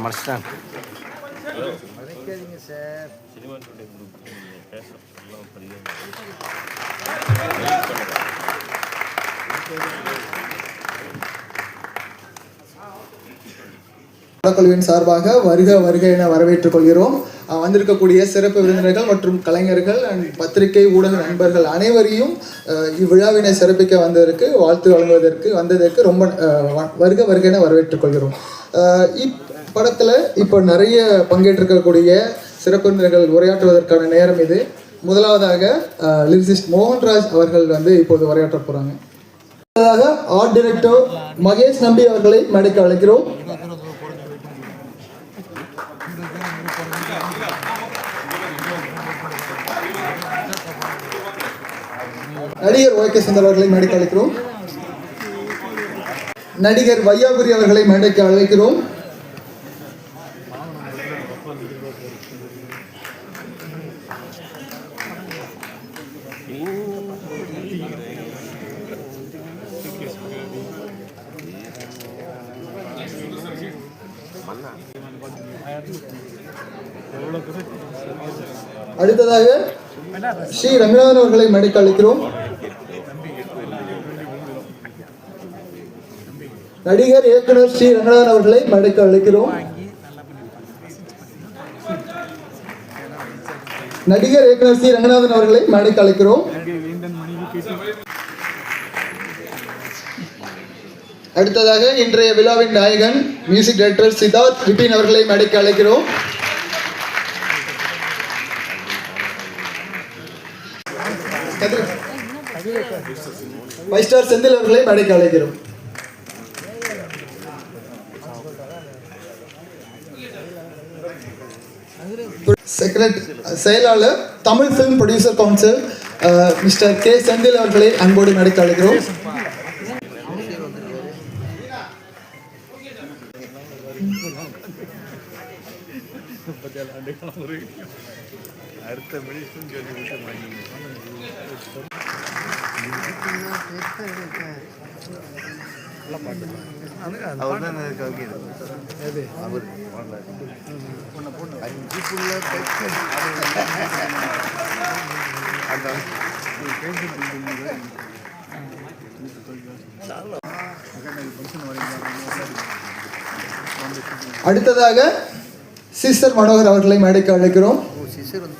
மனுஷன் மறைக்காதீங்க சார். குழுவின் சார்பாக வருக வருக என வரவேற்றுக் கொள்கிறோம். வந்திருக்கக்கூடிய சிறப்பு விருந்தினர்கள் மற்றும் கலைஞர்கள் அண்ட் பத்திரிகை ஊடக நண்பர்கள் அனைவரையும் இவ்விழாவினை சிறப்பிக்க வாழ்த்து வந்ததற்கு ரொம்ப வருக வருக என வரவேற்றுக் கொள்கிறோம். இப்படத்தில் இப்போ நிறைய பங்கேற்றிருக்கக்கூடிய சிறப்பு விருந்தினர்கள் உரையாற்றுவதற்கான நேரம் இது. முதலாவதாக லிரிசிஸ்ட் மோகன்ராஜ் அவர்கள் இப்போது உரையாற்ற போகிறாங்க. ஆர்ட் டைரக்டர் மகேஷ் நம்பி அவர்களை மேடைக்கு அழைக்கிறோம். நடிகர் ஓகே சுந்தர் அவர்களை மேடைக்கு அழைக்கிறோம். நடிகர் வையாபுரி அவர்களை மேடைக்கு அழைக்கிறோம். அடுத்ததாக ஸ்ரீ ரங்கநாதன் அவர்களை மேடைக்கு அழைக்கிறோம். நடிகர் இயக்குனர் ஸ்ரீ ரங்கநாதன் அவர்களை மேடைக்கு அழைக்கிறோம். நடிகர் இயக்குனர் ஸ்ரீ ரங்கநாதன் அவர்களை மேடைக்கு அழைக்கிறோம். அடுத்ததாக இன்றைய விழாவின் நாயகன் மியூசிக் டைரக்டர் சித்தார்த் விபின் அவர்களை மேடைக்கு அழைக்கிறோம். வைஸ்டார் செந்தில் அவர்களை மேடைக்கு அழைக்கிறோம். செயலாளர் Tamil film producer council mister K Senthil அவர்களை அன்போடு மேடைக்கு அழைக்கிறோம். அடுத்ததாக சிஸ்டர் மனோகர் அவர்களை மேடைக்கு அழைக்கிறோம். சிஸ்டர் வந்து